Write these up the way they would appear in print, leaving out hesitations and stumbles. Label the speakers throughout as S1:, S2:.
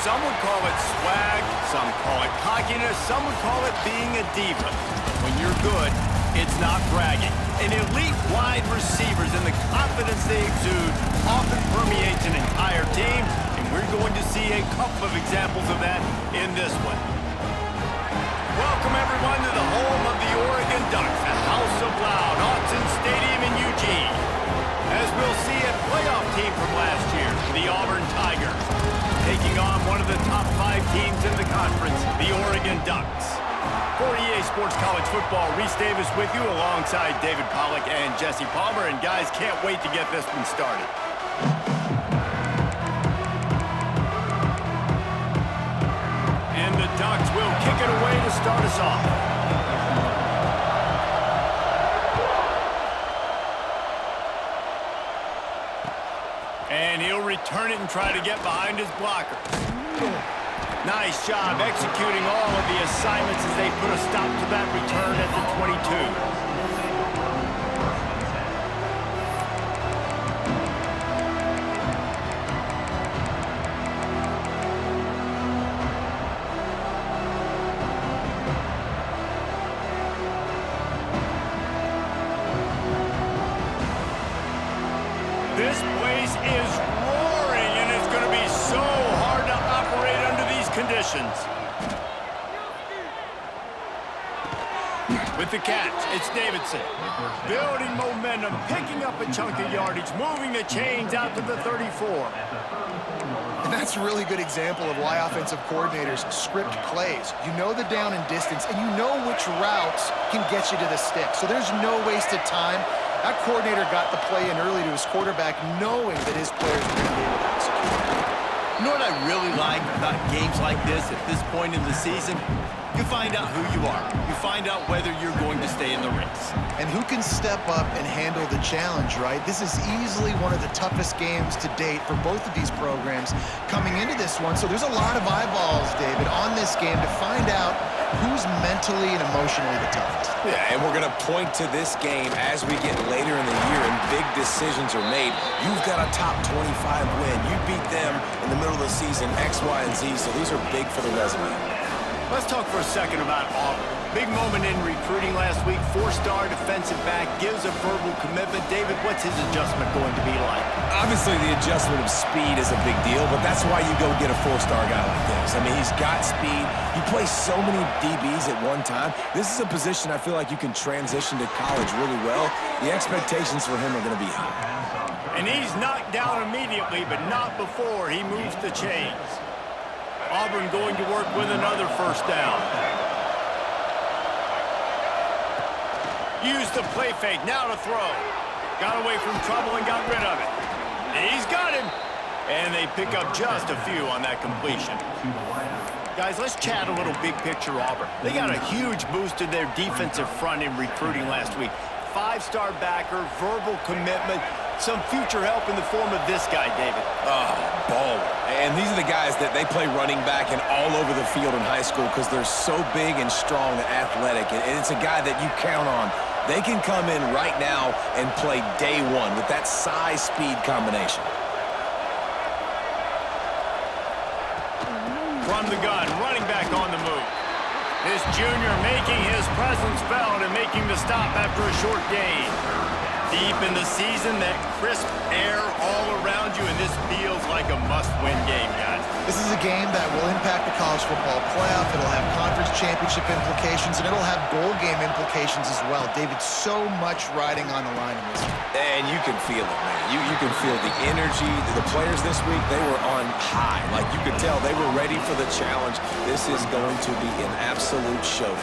S1: Some would call it swag, some call it cockiness, some would call it being a diva. When you're good, it's not bragging. And elite wide receivers and the confidence they exude often permeates an entire team, and we're going to see a couple of examples of that in this one. Welcome, everyone, to the home of the Oregon Ducks, the House of Loud, Autzen Stadium in Eugene. As we'll see a playoff team from last year, the Auburn Tigers, taking on one of the top 5 teams in the conference, the Oregon Ducks. For EA Sports College Football, Reese Davis with you alongside David Pollack and Jesse Palmer. And guys, can't wait to get this one started. And the Ducks will kick it away to start us off. And he'll return it and try to get behind his blockers. Nice job executing all of the assignments as they put a stop to that return at the 22. This place is roaring, and it's going to be so hard to operate under these conditions. With the catch, it's Davidson. Building momentum, picking up a chunk of yardage, moving the chains out to the 34.
S2: And that's a really good example of why offensive coordinators script plays. You know the down and distance, and you know which routes can get you to the stick. So there's no wasted time. That coordinator got the play in early to his quarterback, knowing that his players were going to be able to execute.
S1: You know what I really like about games like this at this point in the season? You find out who you are. You find out whether you're going to stay in the race.
S2: And who can step up and handle the challenge, right? This is easily one of the toughest games to date for both of these programs coming into this one. So there's a lot of eyeballs, David, on this game to find out who's mentally and emotionally the toughest.
S3: Yeah, and we're going to point to this game as we get later in the year and big decisions are made. You've got a top 25 win. You beat them in the middle of the season, X, Y, and Z, so these are big for the resume.
S1: Let's talk for a second about Auburn. Big moment in recruiting last week. 4-star defensive back gives a verbal commitment. David, what's his adjustment going to be like?
S3: Obviously, the adjustment of speed is a big deal, but that's why you go get a 4-star guy like this. I mean, he's got speed. You play so many DBs at one time. This is a position I feel like you can transition to college really well. The expectations for him are going to be high.
S1: And he's knocked down immediately, but not before he moves the chains. Auburn going to work with another 1st down. Use the play fake, now to throw. Got away from trouble and got rid of it. He's got him. And they pick up just a few on that completion. Guys, let's chat a little big picture Auburn. They got a huge boost to their defensive front in recruiting last week. 5-star backer, verbal commitment, some future help in the form of this guy, David.
S3: Baller. And these are the guys that they play running back and all over the field in high school because they're so big and strong and athletic. And it's a guy that you count on. They can come in right now and play day one with that size-speed combination.
S1: From the gun, running back on the move. This junior making his presence felt and making the stop after a short gain. Deep in the season, that crisp air all around you, and this feels like a must-win game, guys.
S2: This is a game that will impact the college football playoff. It'll have conference championship implications, and it'll have bowl game implications as well. David, so much riding on the line in this one.
S3: And you can feel it, man. You can feel the energy. The players this week, they were on high. Like you could tell they were ready for the challenge. This is going to be an absolute showdown.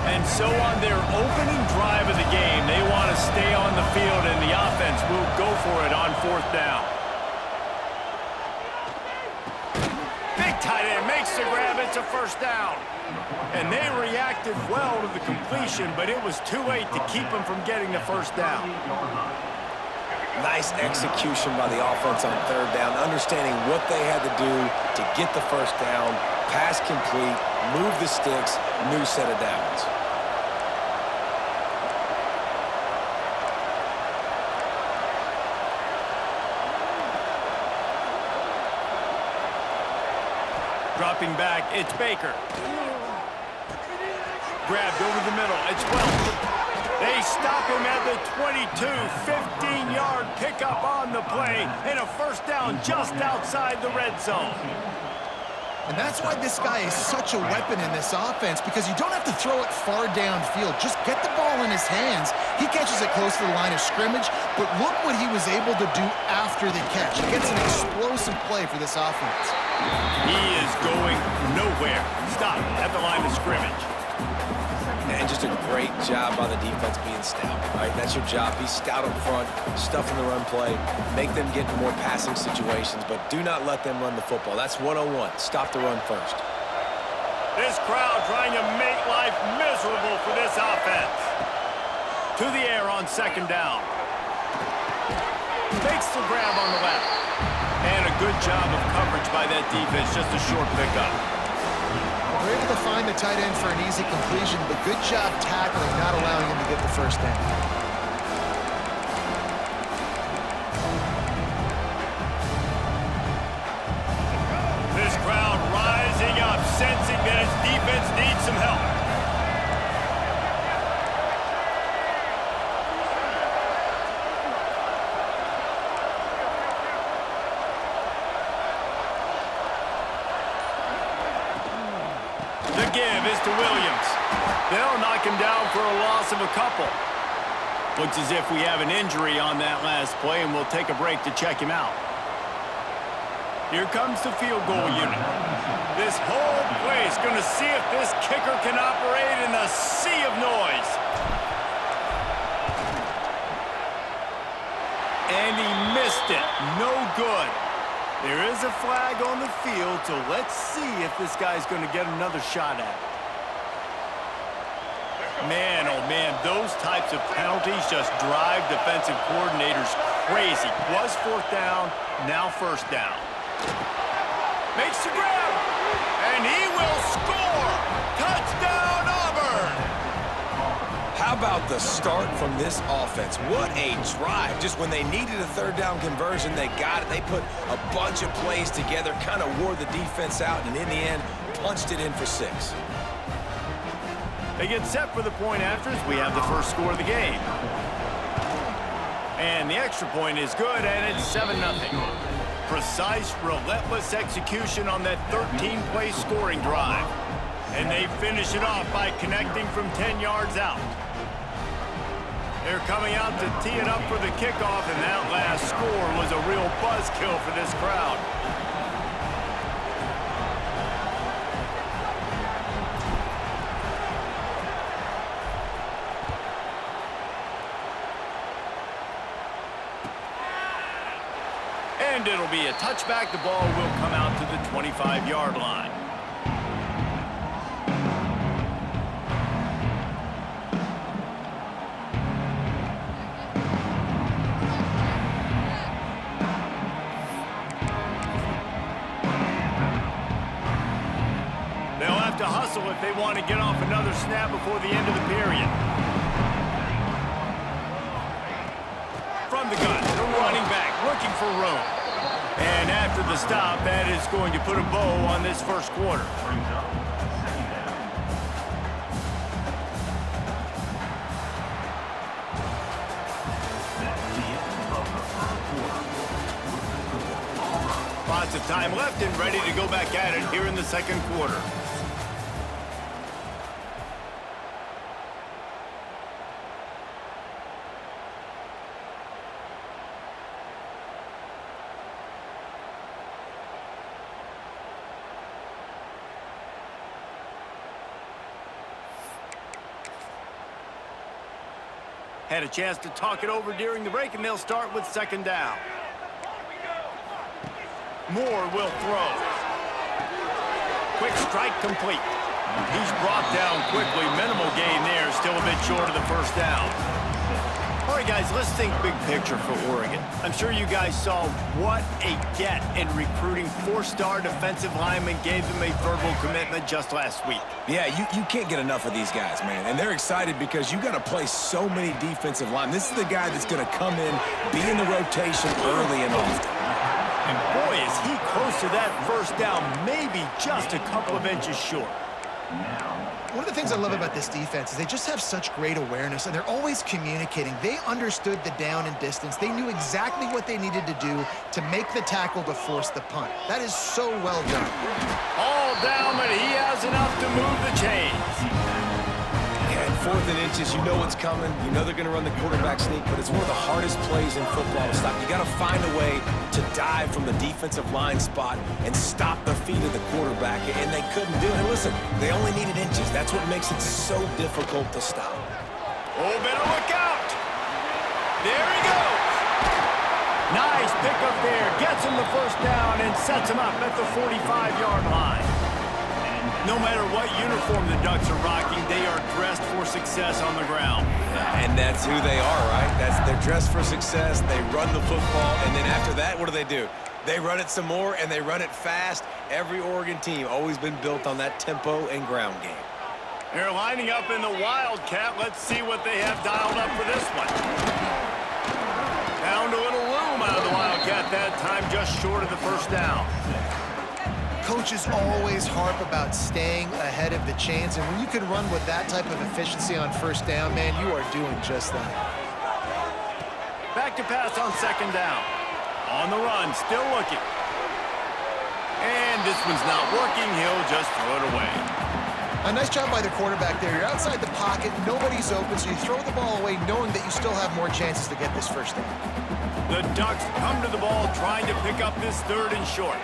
S1: And so on their opening drive of the game, they want to stay on the field, and the offense will go for it on 4th down. Big tight end makes the grab. It's a 1st down. And they reacted well to the completion, but it was too late to keep them from getting the 1st down.
S3: Nice execution by the offense on 3rd down, understanding what they had to do to get the 1st down, pass complete, move the sticks, new set of downs.
S1: Dropping back, it's Baker. Grabbed over the middle, it's Welch. They stop him at the 22, 15-yard pickup on the play, and a first down just outside the red zone.
S2: And that's why this guy is such a weapon in this offense, because you don't have to throw it far downfield. Just get the ball in his hands. He catches it close to the line of scrimmage, but look what he was able to do after the catch. He gets an explosive play for this offense.
S1: He is going nowhere. Stop at the line of scrimmage.
S3: And just a great job by the defense being stout. All right, that's your job. Be stout up front, stuff in the run play, make them get in more passing situations, but do not let them run the football. That's 101. Stop the run first.
S1: This crowd trying to make life miserable for this offense. To the air on second down. Makes the grab on the left. And a good job of coverage by that defense, just a short pickup.
S2: We're able to find the tight end for an easy completion, but good job tackling, not allowing him to get the first down.
S1: This crowd rising up, sensing that its defense needs some help. The give is to Williams. They'll knock him down for a loss of a couple. Looks as if we have an injury on that last play, and we'll take a break to check him out. Here comes the field goal unit. This whole place going to see if this kicker can operate in a sea of noise. And he missed it. No good. There is a flag on the field, so let's see if this guy's going to get another shot at it. Man, oh man, those types of penalties just drive defensive coordinators crazy. Was fourth down, now first down. Makes the grab, and he will score! Touchdown, Auburn!
S3: How about the start from this offense? What a drive. Just when they needed a third down conversion, they got it. They put a bunch of plays together, kind of wore the defense out, and in the end, punched it in for 6.
S1: They get set for the point afters. We have the first score of the game. And the extra point is good, and it's 7-0. Precise, relentless execution on that 13-play scoring drive. And they finish it off by connecting from 10 yards out. They're coming out to tee it up for the kickoff, and that last score was a real buzzkill for this crowd. And it'll be a touchback. The ball will come out to the 25-yard line. They'll have to hustle if they want to get off another snap before the end of the period. From the gun, the running back looking for room. And after the stop, that is going to put a bow on this first quarter. Lots of time left and ready to go back at it here in the second quarter. Had a chance to talk it over during the break, and they'll start with second down. Moore will throw. Quick strike complete. He's brought down quickly. Minimal gain there. Still a bit short of the first down. All right, guys, let's think big picture for Oregon. I'm sure you guys saw what a get in recruiting. 4-star defensive linemen gave them a verbal commitment just last week.
S3: Yeah, you can't get enough of these guys, man. And they're excited because you got to play so many defensive linemen. This is the guy that's going to come in, be in the rotation early and often.
S1: And boy, is he close so that first down may be just a couple of inches short.
S2: One of the things I love about this defense is they just have such great awareness, and they're always communicating. They understood the down and distance. They knew exactly what they needed to do to make the tackle to force the punt. That is so well done.
S1: All down, but he has enough to move the chains.
S3: Yeah, and 4th and inches, you know what's coming. You know they're going to run the quarterback sneak, but it's one of the hardest plays in football to stop. You got to find a way to dive from the defensive line spot and stop the feet of the quarterback, and they couldn't do it. And listen, they only needed inches. That's what makes it so difficult to stop.
S1: Oh, better look out. There he goes. Nice pickup there. Gets him the first down and sets him up at the 45-yard line. No matter what uniform the Ducks are rocking, they are dressed for success on the ground.
S3: And that's who they are, right? They're dressed for success. They run the football, and then after that, what do? They run it some more, and they run it fast. Every Oregon team always been built on that tempo and ground game.
S1: They're lining up in the Wildcat. Let's see what they have dialed up for this one. Found a little room out of the Wildcat that time, just short of the first down.
S2: Coaches always harp about staying ahead of the chains, and when you can run with that type of efficiency on first down, man, you are doing just that.
S1: Back to pass on second down. On the run, still looking. And this one's not working. He'll just throw it away.
S2: A nice job by the quarterback there. You're outside the pocket, nobody's open, so you throw the ball away knowing that you still have more chances to get this first down.
S1: The Ducks come to the ball trying to pick up this 3rd and short.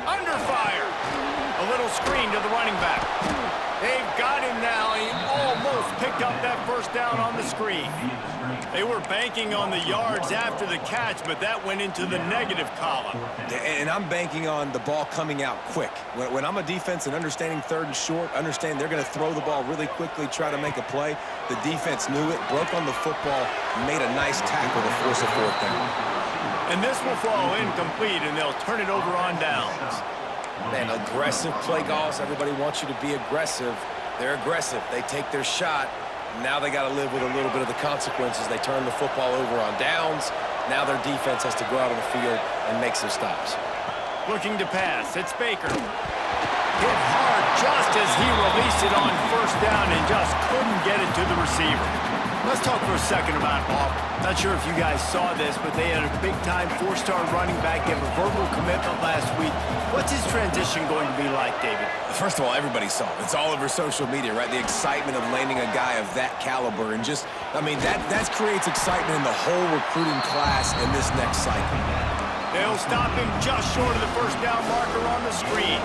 S1: Under fire. A little screen to the running back. They've got him now. He almost picked up that first down on the screen. They were banking on the yards after the catch, but that went into the negative column.
S3: And I'm banking on the ball coming out quick. When I'm a defense and understanding 3rd and short, understand they're going to throw the ball really quickly, try to make a play. The defense knew it, broke on the football, made a nice tackle to force a 4th down.
S1: And this will fall incomplete, and they'll turn it over on downs.
S3: Man, aggressive play calls. Everybody wants you to be aggressive. They're aggressive. They take their shot. Now they got to live with a little bit of the consequences. They turn the football over on downs. Now their defense has to go out on the field and make some stops.
S1: Looking to pass. It's Baker. Hit hard just as he released it on first down and just couldn't get it to the receiver. Let's talk for a second about Auburn. Not sure if you guys saw this, but they had a big-time 4-star running back give a verbal commitment last week. What's his transition going to be like, David?
S3: First of all, everybody saw it. It's all over social media, right? The excitement of landing a guy of that caliber. And just, I mean, that creates excitement in the whole recruiting class in this next cycle.
S1: They'll stop him just short of the first down marker on the screen.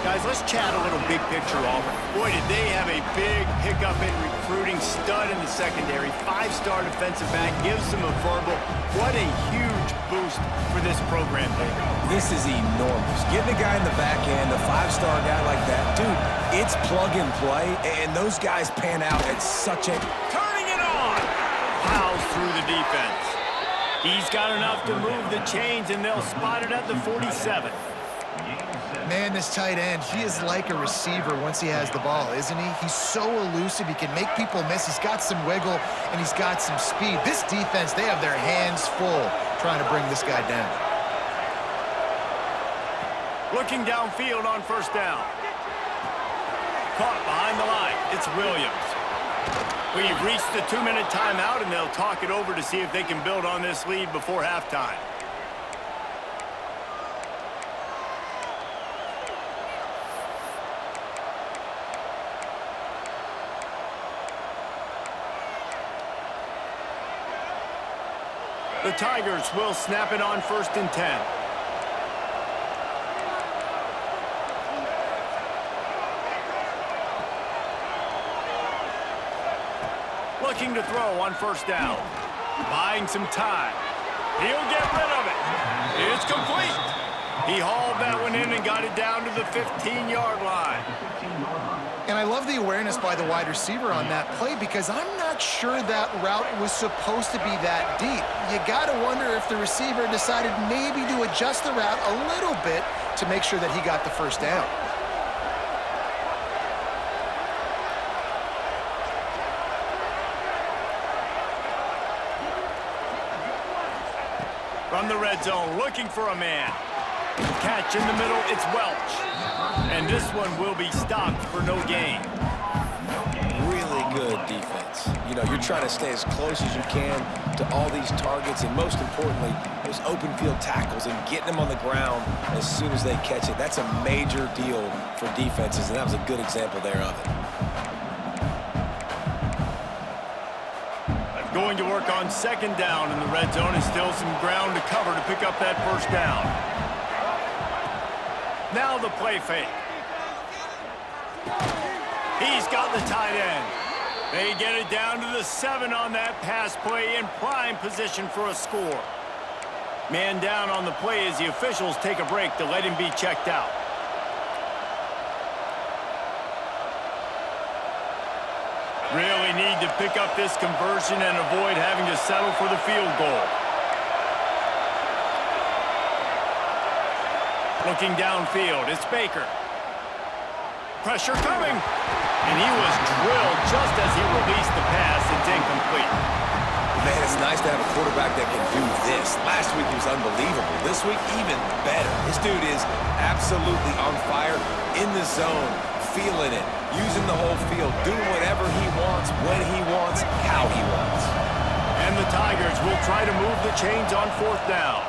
S1: Guys, let's chat a little big picture, Auburn. Boy, did they have a big pickup in recruiting. Stud in the secondary. 5-star defensive back. Gives them a verbal. What a huge boost for this program, David.
S3: This is enormous. Getting a guy in the back end, a 5-star guy like that, dude, it's plug and play, and those guys pan out at such a...
S1: Turning it on! Plows through the defense. He's got enough to move the chains, and they'll spot it at the 47.
S2: Man, this tight end, he is like a receiver once he has the ball, isn't he? He's so elusive, he can make people miss. He's got some wiggle, and he's got some speed. This defense, they have their hands full trying to bring this guy down.
S1: Looking downfield on first down. Caught behind the line. It's Williams. We've reached the 2-minute timeout, and they'll talk it over to see if they can build on this lead before halftime. The Tigers will snap it on 1st and 10. Looking to throw on first down. Buying some time. He'll get rid of it. It's complete. He hauled that one in and got it down to the 15-yard line.
S2: And I love the awareness by the wide receiver on that play because I'm not sure that route was supposed to be that deep. You got to wonder if the receiver decided maybe to adjust the route a little bit to make sure that he got the first down.
S1: From the red zone, looking for a man. Catch in the middle, it's Welch. And this one will be stopped for no gain.
S3: Really good defense. You know, you're trying to stay as close as you can to all these targets, and most importantly, those open field tackles and getting them on the ground as soon as they catch it. That's a major deal for defenses, and that was a good example there of it.
S1: Going to work on second down in the red zone, and still some ground to cover to pick up that first down. Now the play fake. He's got the tight end. They get it down to the 7 on that pass play in prime position for a score. Man down on the play as the officials take a break to let him be checked out. Really need to pick up this conversion and avoid having to settle for the field goal. Looking downfield, it's Baker. Pressure coming. And he was drilled just as he released the pass. It's incomplete.
S3: Man, it's nice to have a quarterback that can do this. Last week he was unbelievable. This week, even better. This dude is absolutely on fire, in the zone, feeling it, using the whole field, doing whatever he wants, when he wants, how he wants.
S1: And the Tigers will try to move the chains on fourth down.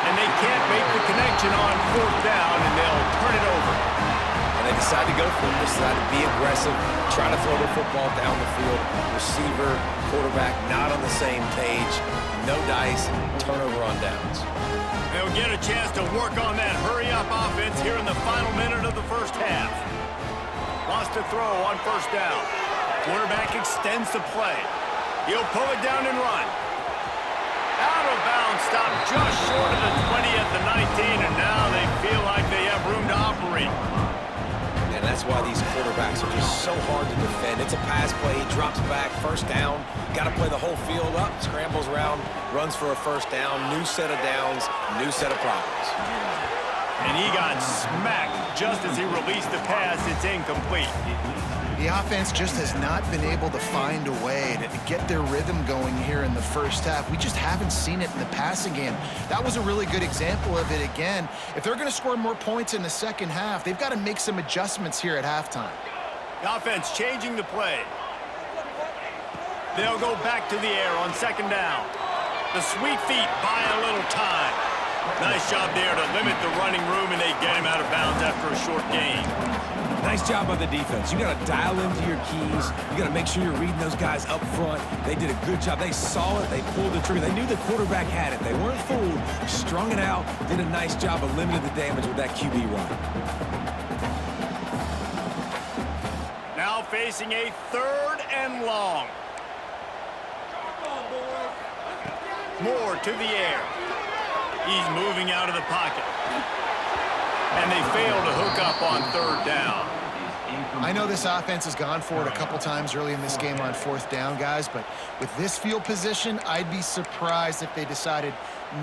S1: And they can't make the connection on fourth down, and they'll turn it over.
S3: And they decide to go for it. They decide to be aggressive, try to throw the football down the field. Receiver, quarterback, not on the same page. No dice, turnover on downs.
S1: They'll get a chance to work on that hurry-up offense here in the final minute of the first half. Lost a throw on first down. Quarterback extends the play. He'll pull it down and run. Out of bounds, stopped just short of the 20 at the 19, and now they feel like they have room to operate.
S3: And that's why these quarterbacks are just so hard to defend. It's a pass play, he drops back, first down, got to play the whole field up, scrambles around, runs for a first down, new set of downs, new set of problems.
S1: And he got smacked just as he released the pass. It's incomplete.
S2: The offense just has not been able to find a way to get their rhythm going here in the first half. We just haven't seen it in the passing game. That was a really good example of it again. If they're going to score more points in the second half, they've got to make some adjustments here at halftime.
S1: The offense changing the play. They'll go back to the air on second down. The sweet feet buy a little time. Nice job there to limit the running room, and they get him out of bounds after a short gain.
S3: Nice job by the defense. You got to dial into your keys. You got to make sure you're reading those guys up front. They did a good job. They saw it. They pulled the trigger. They knew the quarterback had it. They weren't fooled. Strung it out. Did a nice job of limiting the damage with that QB run.
S1: Now facing a 3rd and long. Moore to the air. He's moving out of the pocket. And they fail to hook up on 3rd down.
S2: I know this offense has gone for it a couple times early in this game on 4th down, guys, but with this field position, I'd be surprised if they decided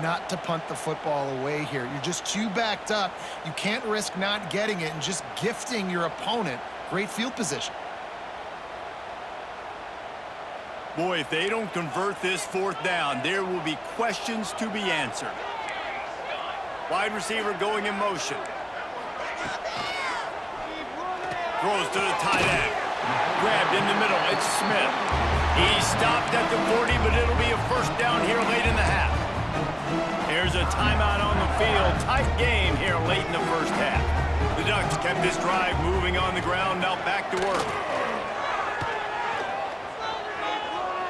S2: not to punt the football away here. You're just too backed up. You can't risk not getting it and just gifting your opponent great field position.
S1: Boy, if they don't convert this 4th down, there will be questions to be answered. Wide receiver going in motion. Throws to the tight end. Grabbed in the middle. It's Smith. He stopped at the 40, but it'll be a first down here late in the half. There's a timeout on the field. Tight game here late in the first half. The Ducks kept this drive moving on the ground. Now back to work.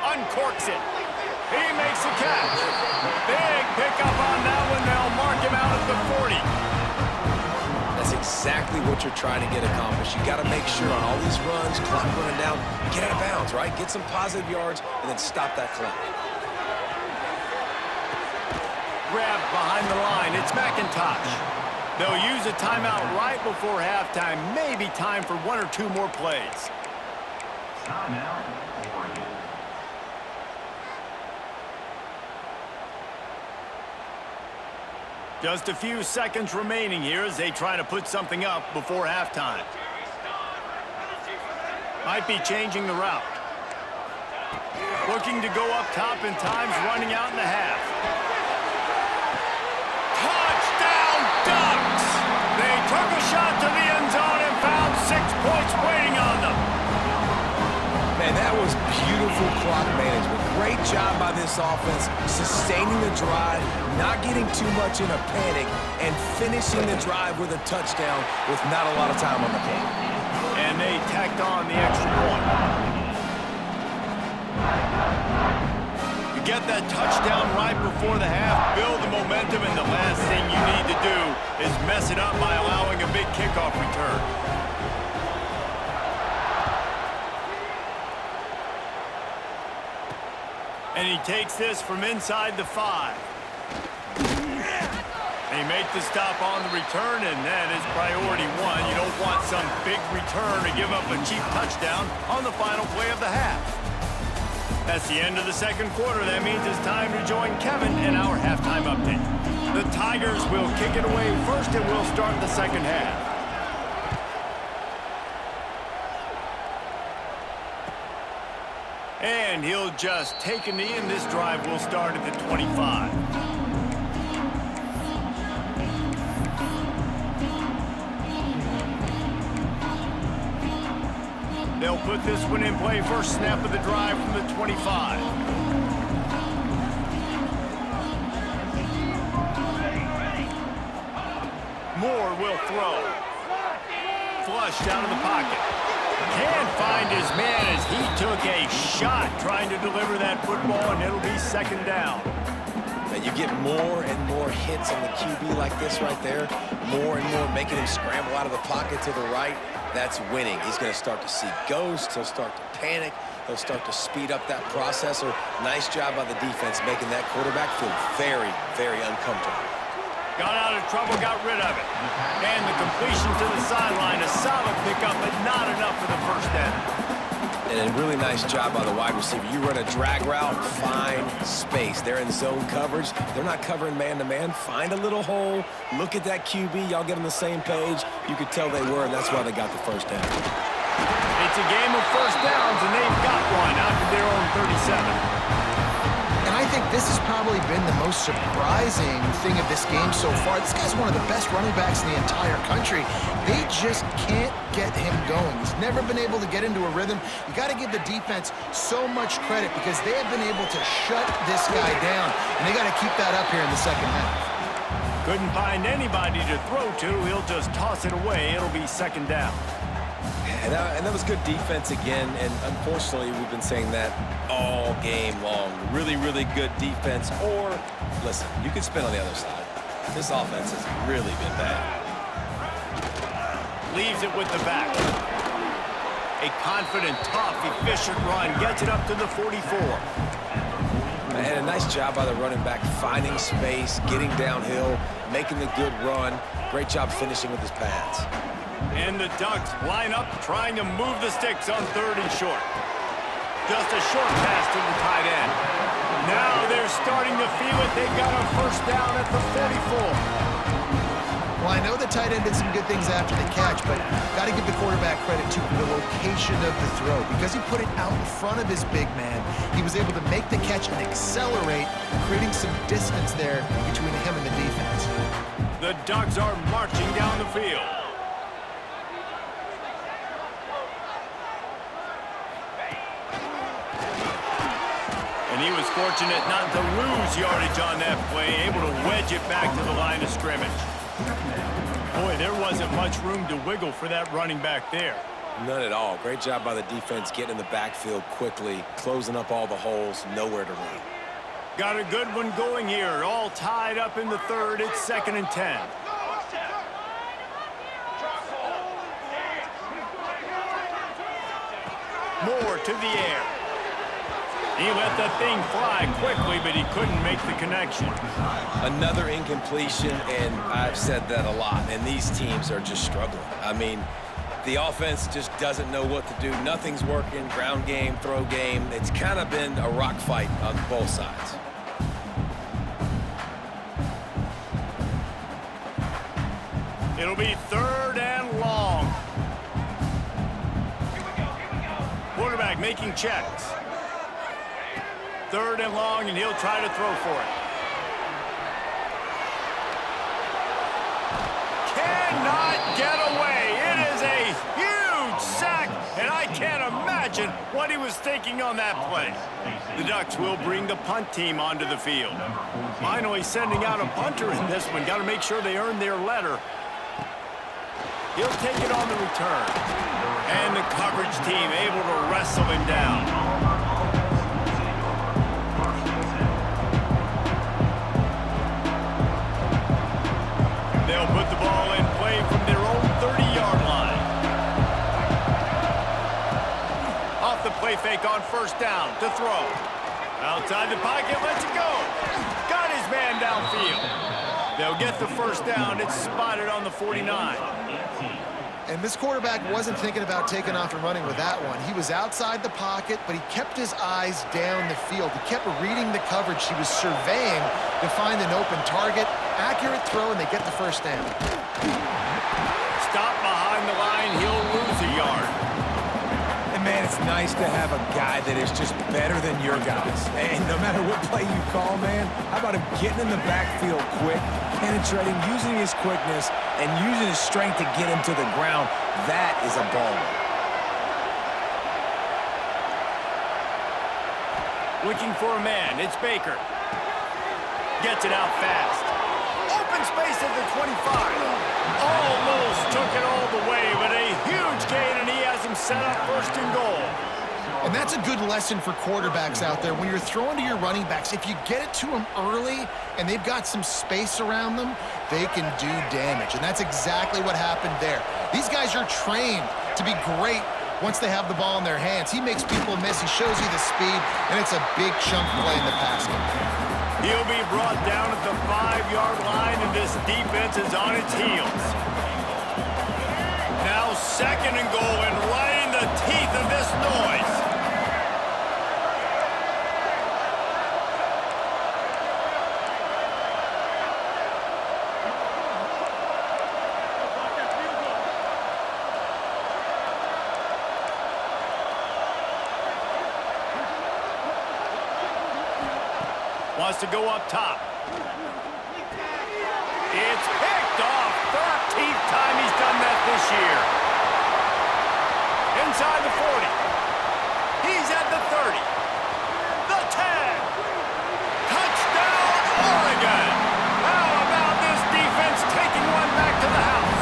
S1: Uncorks it. He makes the catch. Big pickup on that one. They'll mark him out at the 40.
S3: That's exactly what you're trying to get accomplished. You got to make sure on all these runs, clock running down, get out of bounds, right? Get some positive yards and then stop that clock.
S1: Grabbed behind the line. It's McIntosh. They'll use a timeout right before halftime. Maybe time for 1 or 2 more plays.
S4: Timeout.
S1: Just a few seconds remaining here as they try to put something up before halftime. Might be changing the route. Looking to go up top, and time's running out in the half.
S3: beautiful clock management. Great job by this offense, sustaining the drive, not getting too much in a panic, and finishing the drive with a touchdown with not a lot of time on the clock.
S1: And they tacked on the extra point. You get that touchdown right before the half, build the momentum, and the last thing you need to do is mess it up by allowing a big kickoff return. And he takes this from inside the 5. They make the stop on the return, and that is priority 1. You don't want some big return to give up a cheap touchdown on the final play of the half. That's the end of the second quarter. That means it's time to join Kevin in our halftime update. The Tigers will kick it away first, and we'll start the second half. And he'll just take a knee, and this drive will start at the 25. They'll put this one in play. First snap of the drive from the 25. Moore will throw. Flushed out of the pocket. Can't find his man as he took a shot trying to deliver that football, and it'll be second down.
S3: And you get more and more hits on the QB like this right there, more and more making him scramble out of the pocket to the right. That's winning. He's going to start to see ghosts. He'll start to panic. He'll start to speed up that processor. Nice job by the defense making that quarterback feel very, very uncomfortable.
S1: Got out of trouble, got rid of it. And the completion to the sideline, a solid pickup, but not enough for the first down.
S3: And a really nice job by the wide receiver. You run a drag route, find space. They're in zone coverage. They're not covering man-to-man. Find a little hole. Look at that QB. Y'all get on the same page. You could tell they were, and that's why they got the first down.
S1: It's a game of first downs, and they've got one out to their own 37.
S2: And I think this has probably been the most surprising thing of this game so far. This guy's one of the best running backs in the entire country. They just can't get him going. He's never been able to get into a rhythm. You got to give the defense so much credit because they have been able to shut this guy down, and they got to keep that up here in the second half.
S1: Couldn't find anybody to throw to. He'll just toss it away. It'll be second down.
S3: And that was good defense again, and unfortunately, we've been saying that all game long. Really, really good defense. Or, listen, you could spin on the other side. This offense has really been bad.
S1: Leaves it with the back. A confident, tough, efficient run. Gets it up to the 44.
S3: And a nice job by the running back, finding space, getting downhill, making the good run. Great job finishing with his pads.
S1: And the Ducks line up, trying to move the sticks on 3rd and short. Just a short pass to the tight end. Now they're starting to feel it. They've got a first down at the 44.
S2: Well, I know the tight end did some good things after the catch, but got to give the quarterback credit to the location of the throw. Because he put it out in front of his big man, he was able to make the catch and accelerate, creating some distance there between him and the defense.
S1: The Ducks are marching down the field. And he was fortunate not to lose yardage on that play, able to wedge it back to the line of scrimmage. Boy, there wasn't much room to wiggle for that running back there.
S3: None at all. Great job by the defense getting in the backfield quickly, closing up all the holes, nowhere to run.
S1: Got a good one going here, all tied up in the 3rd. It's 2nd and 10. Moore to the air. He let that thing fly quickly, but he couldn't make the connection.
S3: Another incompletion, and I've said that a lot, and these teams are just struggling. I mean, the offense just doesn't know what to do. Nothing's working, ground game, throw game. It's kind of been a rock fight on both sides.
S1: It'll be 3rd and long. Quarterback making checks. 3rd and long, and he'll try to throw for it. Cannot get away. It is a huge sack, and I can't imagine what he was thinking on that play. The Ducks will bring the punt team onto the field. Finally sending out a punter in this one. Got to make sure they earn their letter. He'll take it on the return. And the coverage team able to wrestle him down. They'll put the ball in play from their own 30-yard line. Off the play fake on first down to throw. Outside the pocket, lets it go. Got his man downfield. They'll get the first down. It's spotted on the 49.
S2: And this quarterback wasn't thinking about taking off and running with that one. He was outside the pocket, but he kept his eyes down the field. He kept reading the coverage. He was surveying to find an open target. Accurate throw, and they get the first down.
S1: Stop behind the line. He'll lose a yard.
S3: And, man, it's nice to have a guy that is just better than your guys. And no matter what play you call, man, how about him getting in the backfield quick, penetrating, using his quickness, and using his strength to get him to the ground? That is a baller.
S1: Looking for a man. It's Baker. Gets it out fast. Open space at the 25. Almost took it all the way, but a huge gain, and he has him set up first and goal.
S2: And that's a good lesson for quarterbacks out there. When you're throwing to your running backs, if you get it to them early and they've got some space around them, they can do damage. And that's exactly what happened there. These guys are trained to be great once they have the ball in their hands. He makes people miss. He shows you the speed, and it's a big chunk play in the pass game.
S1: He'll be brought down at the 5-yard line, and this defense is on its heels. Now second and goal, and right in the teeth of this noise. Wants to go up top. It's picked off. 13th time he's done that this year. Inside the 40. He's at the 30. The 10. Touchdown, Oregon. How about this defense taking one back to the house?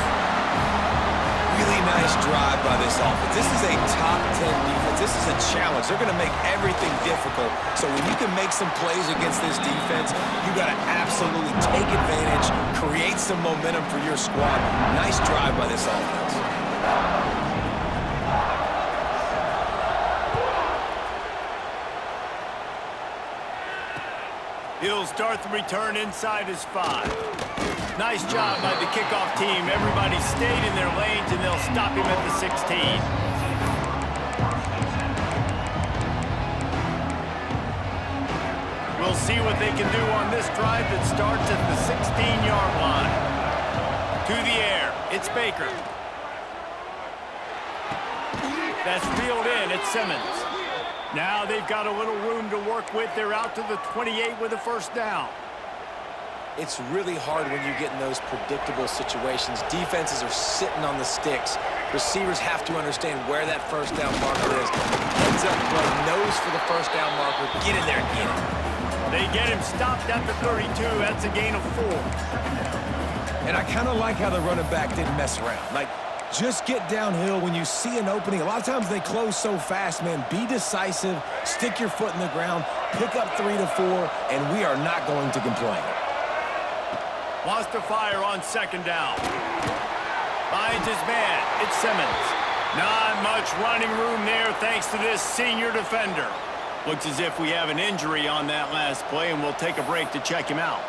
S3: Really nice drive by this offense. This is a top 10 defense. This is a challenge. They're going to make everything difficult. So when you can make some plays against this defense, you got to absolutely take advantage, create some momentum for your squad. Nice drive by this offense.
S1: He'll start the return inside his 5. Nice job by the kickoff team. Everybody stayed in their lanes, and they'll stop him at the 16. We'll see what they can do on this drive that starts at the 16-yard line. To the air, it's Baker. That's reeled in, it's Simmons. Now they've got a little room to work with. They're out to the 28 with a first down.
S3: It's really hard when you get in those predictable situations. Defenses are sitting on the sticks. Receivers have to understand where that first down marker is. Heads up play, nose for the first down marker. Get in there and get it.
S1: They get him stopped at the 32. That's a gain of 4.
S3: And I kind of like how the running back didn't mess around. Like, just get downhill when you see an opening. A lot of times they close so fast, man. Be decisive, stick your foot in the ground, pick up 3 to 4, and we are not going to complain.
S1: Wants to fire on second down. Finds his man. It's Simmons. Not much running room there thanks to this senior defender. Looks as if we have an injury on that last play, and we'll take a break to check him out.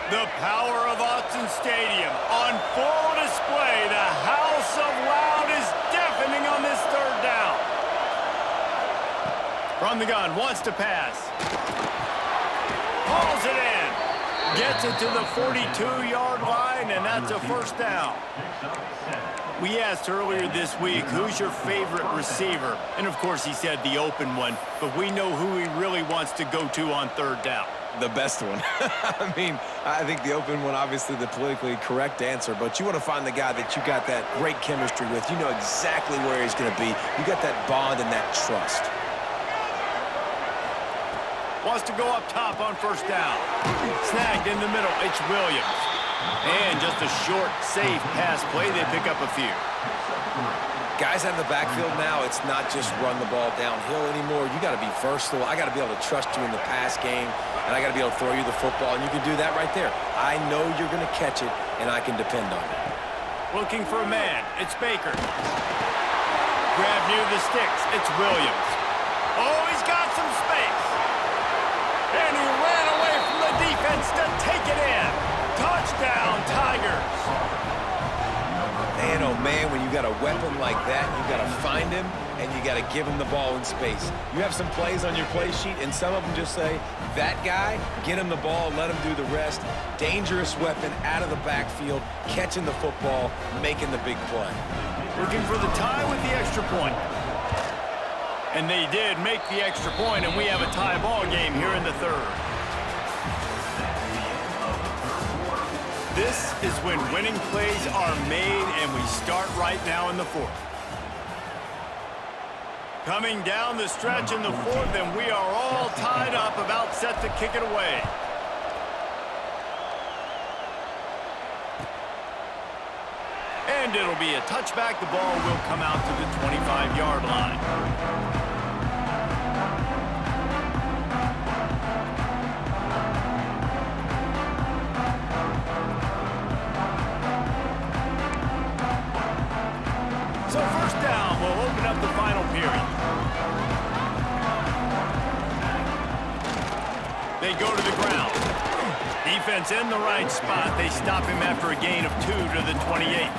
S1: The power of Autzen Stadium on full display. The house of loud is deafening on this third down. From the gun, wants to pass. Hauls it in. Gets it to the 42-yard line, and that's a first down. We asked earlier this week, who's your favorite receiver? And, of course, he said the open one, but we know who he really wants to go to on third down.
S3: The best one. I mean, I think the open one, obviously the politically correct answer, but you want to find the guy that you got that great chemistry with. You know exactly where he's going to be. You got that bond and that trust.
S1: Wants to go up top on first down. Snagged in the middle, it's Williams. And just a short, safe pass play, they pick up a few.
S3: Guys out of the backfield now, it's not just run the ball downhill anymore. You got to be versatile. I got to be able to trust you in the pass game, and I got to be able to throw you the football, and you can do that right there. I know you're going to catch it, and I can depend on it.
S1: Looking for a man, it's Baker. Grab near the sticks, it's Williams. Oh, he's got some space. And he ran away from the defense to take it in. Touchdown, Tigers.
S3: Man, oh man, when you got a weapon like that, you got to find him, and you got to give him the ball in space. You have some plays on your play sheet, and some of them just say, that guy, get him the ball, let him do the rest. Dangerous weapon out of the backfield, catching the football, making the big play.
S1: Looking for the tie with the extra point. And they did make the extra point, and we have a tie ball game here in the third. This is when winning plays are made, and we start right now in the fourth. Coming down the stretch in the fourth, and we are all tied up, about set to kick it away. And it'll be a touchback. The ball will come out to the 25-yard line. So first down, we'll open up the final period. They go to the ground. Defense in the right spot. They stop him after a gain of 2 to the 28.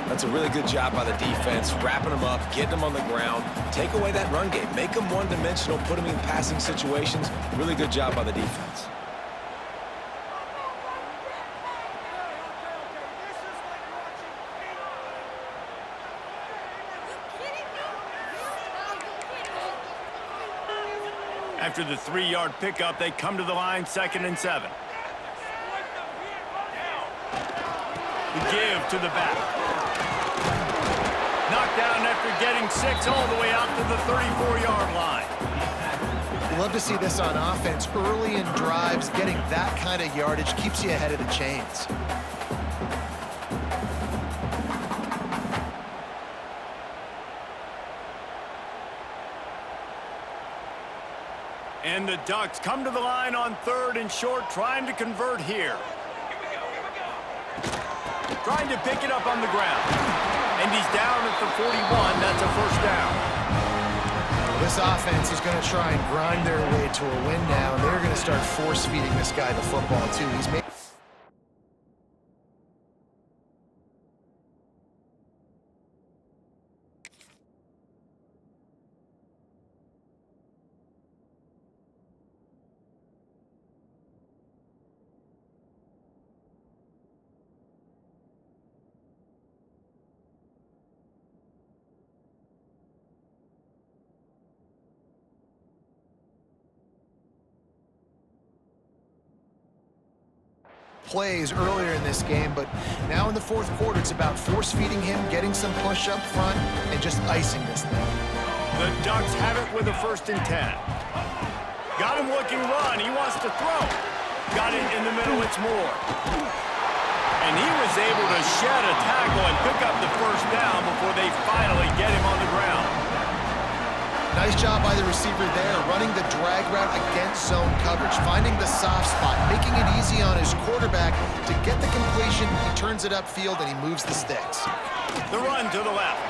S3: That's a really good job by the defense, wrapping them up, getting them on the ground, take away that run game, make them one-dimensional, put them in passing situations. Really good job by the defense.
S1: After the 3-yard pickup, they come to the line, 2nd and 7. The give to the back. Knocked down after getting 6 all the way out to the 34-yard line.
S2: Love to see this on offense. Early in drives, getting that kind of yardage keeps you ahead of the chains.
S1: And the Ducks come to the line on 3rd and short, trying to convert here. Trying to pick it up on the ground. And he's down at the 41. That's a first down.
S2: This offense is going to try and grind their way to a win now, and they're going to start force-feeding this guy the football, too. He's made plays earlier in this game, but now in the fourth quarter, it's about force-feeding him, getting some push up front, and just icing this thing.
S1: The Ducks have it with a 1st and 10. Got him looking run. He wants to throw. Got it in the middle. It's Moore. And he was able to shed a tackle and pick up the first down before they finally get him on the ground.
S2: Nice job by the receiver there, running the drag route against zone coverage, finding the soft spot, making it easy on his quarterback to get the completion. He turns it upfield, and he moves the sticks.
S1: The run to the left.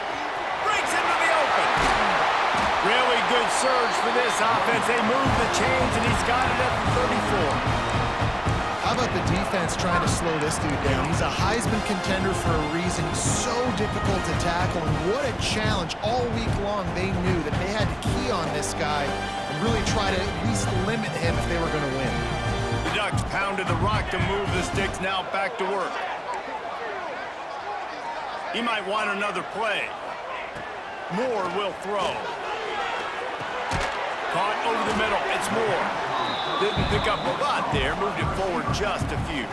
S1: Breaks into the open. Really good surge for this offense. They move the chains, and he's got it at the 34.
S2: How about the defense trying to slow this dude down? He's a Heisman contender for a reason. He's so difficult to tackle, and what a challenge. All week long, they knew that they had to key on this guy and really try to at least limit him if they were going to win.
S1: The Ducks pounded the rock to move the sticks, now back to work. He might want another play. Moore will throw. Caught over the middle. It's Moore. Didn't pick up a lot there. Moved it forward just a few.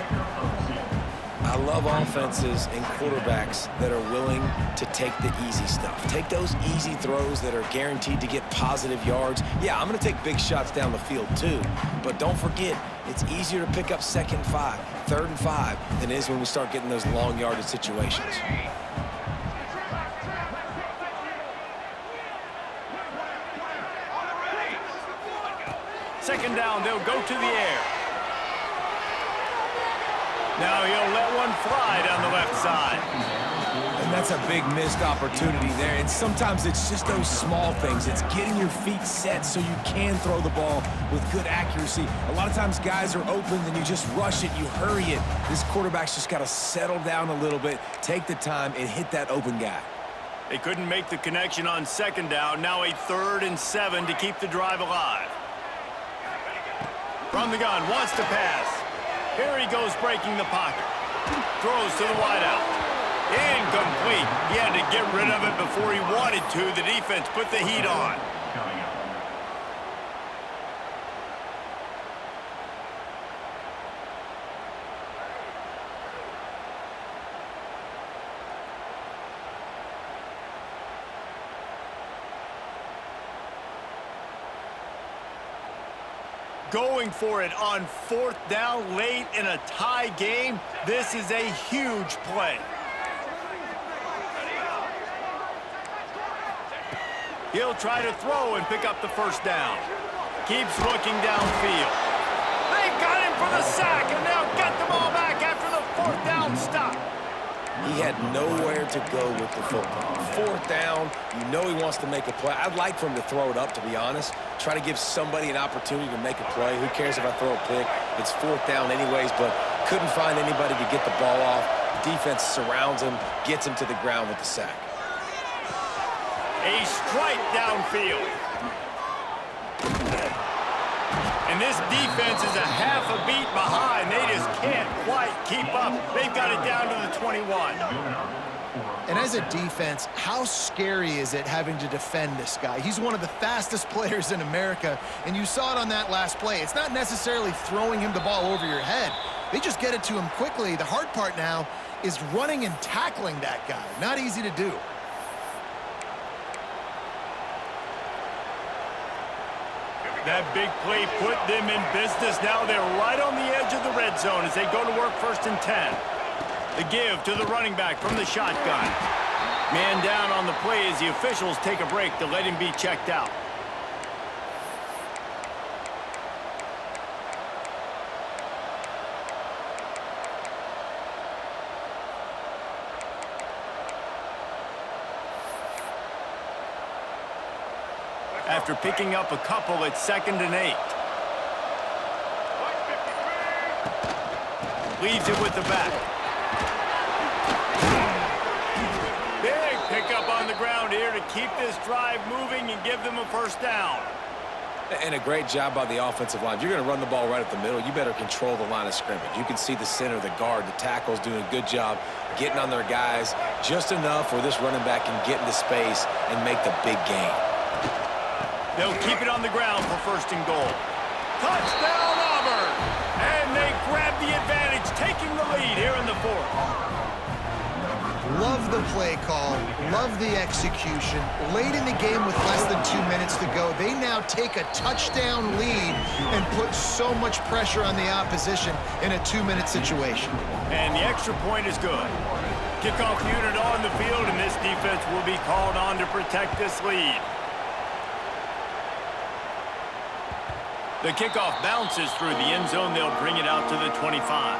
S3: I love offenses and quarterbacks that are willing to take the easy stuff. Take those easy throws that are guaranteed to get positive yards. Yeah, I'm going to take big shots down the field too. But don't forget, it's easier to pick up 2nd and 5, 3rd and 5 than it is when we start getting those long yardage situations.
S1: Second down, they'll go to the air. Now he'll let one fly down the left side.
S3: And that's a big missed opportunity there. And sometimes it's just those small things. It's getting your feet set so you can throw the ball with good accuracy. A lot of times guys are open, and you just rush it, you hurry it. This quarterback's just got to settle down a little bit, take the time, and hit that open guy.
S1: They couldn't make the connection on 2nd down. Now a 3rd and 7 to keep the drive alive. From the gun, wants to pass. Here he goes breaking the pocket. Throws to the wideout. Incomplete. He had to get rid of it before he wanted to. The defense put the heat on. Going for it on 4th down late in a tie game. This is a huge play. He'll try to throw and pick up the 1st down. Keeps looking downfield. They got him for the sack, and they'll get the ball back after the 4th down stop.
S3: He had nowhere to go with the football. 4th down, you know he wants to make a play. I'd like for him to throw it up, to be honest. Try to give somebody an opportunity to make a play. Who cares if I throw a pick? It's 4th down anyways, but couldn't find anybody to get the ball off. Defense surrounds him, gets him to the ground with the sack.
S1: A strike downfield. And this defense is a half a beat behind. They just can't quite keep up. They've got it down to the 21.
S2: And as a defense, how scary is it having to defend this guy? He's one of the fastest players in America, and you saw it on that last play. It's not necessarily throwing him the ball over your head. They just get it to him quickly. The hard part now is running and tackling that guy. Not easy to do.
S1: That big play put them in business. Now they're right on the edge of the red zone as they go to work 1st and 10. The give to the running back from the shotgun. Man down on the play as the officials take a break to let him be checked out. After picking up a couple, it's 2nd and 8. Leaves it with the back. Big pickup on the ground here to keep this drive moving and give them a 1st down.
S3: And a great job by the offensive line. If you're going to run the ball right up the middle, you better control the line of scrimmage. You can see the center, the guard, the tackles doing a good job getting on their guys just enough where this running back can get into space and make the big gain.
S1: They'll keep it on the ground for 1st and goal. Touchdown, Auburn! And they grab the advantage, taking the lead here in the 4th.
S2: Love the play call, love the execution. Late in the game with less than 2 minutes to go, they now take a touchdown lead and put so much pressure on the opposition in a 2-minute situation.
S1: And the extra point is good. Kickoff unit on the field, and this defense will be called on to protect this lead. The kickoff bounces through the end zone. They'll bring it out to the 25.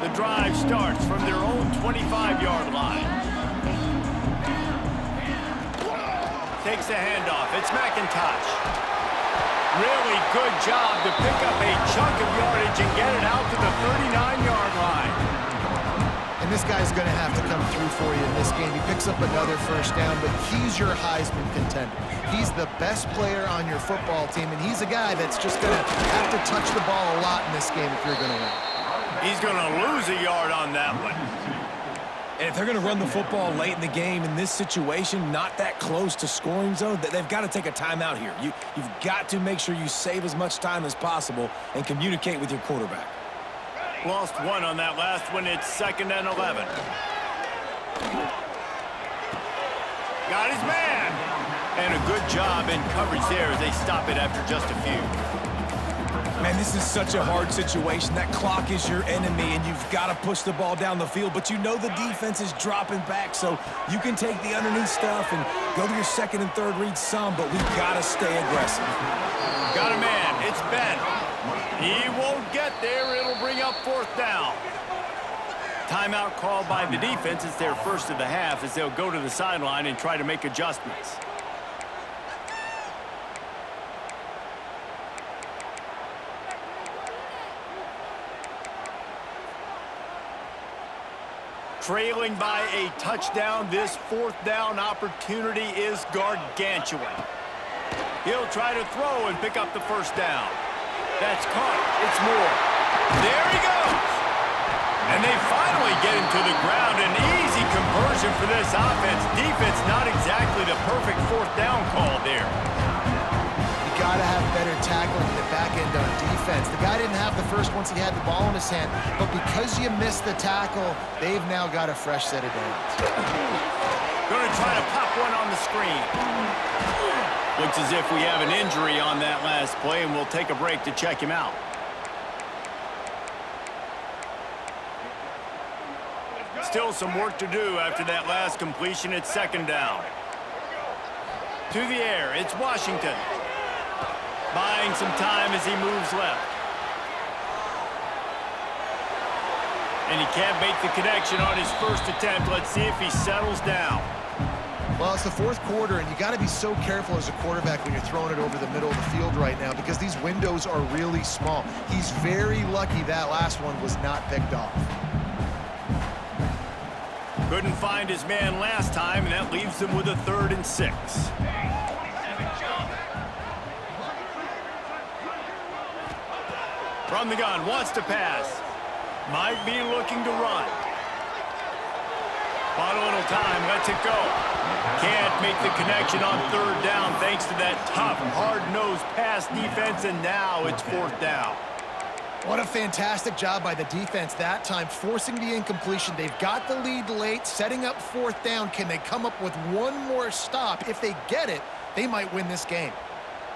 S1: The drive starts from their own 25-yard line. Takes the handoff. It's McIntosh. Really good job to pick up a chunk of yardage and get it out to the 39-yard line.
S2: And this guy's going to have to come through for you in this game. He picks up another 1st down, but he's your Heisman contender. He's the best player on your football team, and he's a guy that's just going to have to touch the ball a lot in this game if you're going to win.
S1: He's going to lose a yard on that one.
S3: And if they're going to run the football late in the game in this situation, not that close to scoring zone, they've got to take a timeout here. You've got to make sure you save as much time as possible and communicate with your quarterback.
S1: Lost one on that last one. It's 2nd and 11. Got his man. And a good job in coverage there as they stop it after just a few.
S3: Man, this is such a hard situation. That clock is your enemy, and you've got to push the ball down the field. But you know the defense is dropping back, so you can take the underneath stuff and go to your 2nd and 3rd read some, but we've got to stay aggressive.
S1: Got a man. It's Ben. He won't get there. It'll bring up 4th down. Timeout called by the defense. It's their first of the half as they'll go to the sideline and try to make adjustments. Trailing by a touchdown, this 4th down opportunity is gargantuan. He'll try to throw and pick up the 1st down. That's caught. It's Moore. There he goes. And they finally get him to the ground. An easy conversion for this offense. Defense not exactly the perfect 4th down call there.
S2: You got to have better tackling in the back end on defense. The guy didn't have the first once he had the ball in his hand, but because you missed the tackle, they've now got a fresh set of downs.
S1: Going to try to pop one on the screen. Looks as if we have an injury on that last play, and we'll take a break to check him out. Still some work to do after that last completion. It's 2nd down. To the air, it's Washington. Buying some time as he moves left. And he can't make the connection on his first attempt. Let's see if he settles down.
S2: Well, it's the 4th quarter, and you got to be so careful as a quarterback when you're throwing it over the middle of the field right now because these windows are really small. He's very lucky that last one was not picked off.
S1: Couldn't find his man last time, and that leaves him with a 3rd and 6. From the gun, wants to pass. Might be looking to run. Bought a little time, lets it go. Can't make the connection on 3rd down thanks to that tough, hard-nosed pass defense, and now it's 4th down.
S2: What a fantastic job by the defense that time, forcing the incompletion. They've got the lead late, setting up 4th down. Can they come up with one more stop? If they get it, they might win this game.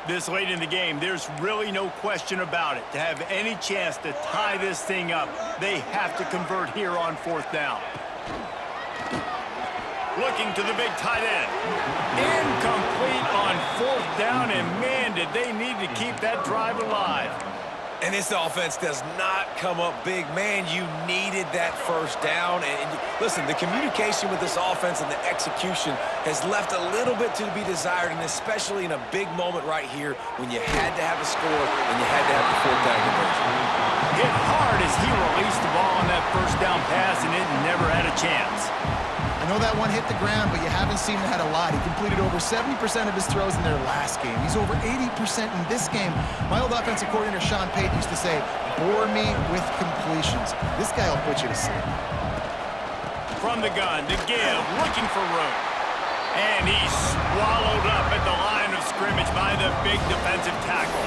S1: This late in the game, there's really no question about it. To have any chance to tie this thing up, they have to convert here on 4th down. Looking to the big tight end. Incomplete on 4th down, and man, did they need to keep that drive alive.
S3: And this offense does not come up big. Man, you needed that 1st down. And listen, the communication with this offense and the execution has left a little bit to be desired, and especially in a big moment right here when you had to have a score and you had to have the 4th down conversion.
S1: Hit hard as he released the ball on that 1st down pass, and it never had a chance.
S2: I know that one hit the ground, but you haven't seen that a lot. He completed over 70% of his throws in their last game. He's over 80% in this game. My old offensive coordinator, Sean Payton, used to say, bore me with completions. This guy will put you to sleep.
S1: From the gun to give, looking for room. And he's swallowed up at the line of scrimmage by the big defensive tackle.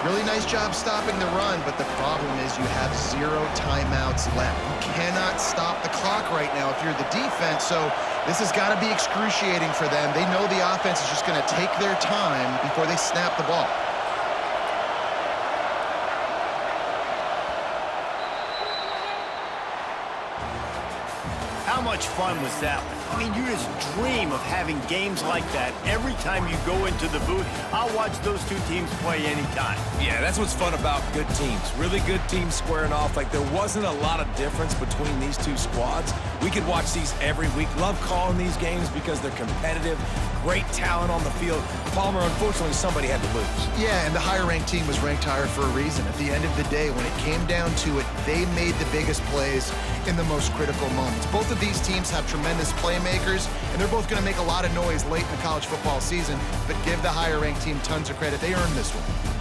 S2: Really nice job stopping the run, but the problem is you have 0 timeouts left. You cannot stop the clock right now if you're the defense, so this has got to be excruciating for them. They know the offense is just going to take their time before they snap the ball.
S1: How much fun was that one? I mean, you just dream of having games like that every time you go into the booth. I'll watch those two teams play anytime.
S3: Yeah, that's what's fun about good teams. Really good teams squaring off. Like, there wasn't a lot of difference between these two squads. We could watch these every week. Love calling these games because they're competitive. Great talent on the field. Palmer, unfortunately, somebody had to lose.
S2: Yeah, and the higher-ranked team was ranked higher for a reason. At the end of the day, when it came down to it, they made the biggest plays in the most critical moments. Both of these teams have tremendous playmakers, and they're both going to make a lot of noise late in the college football season, but give the higher-ranked team tons of credit. They earned this one.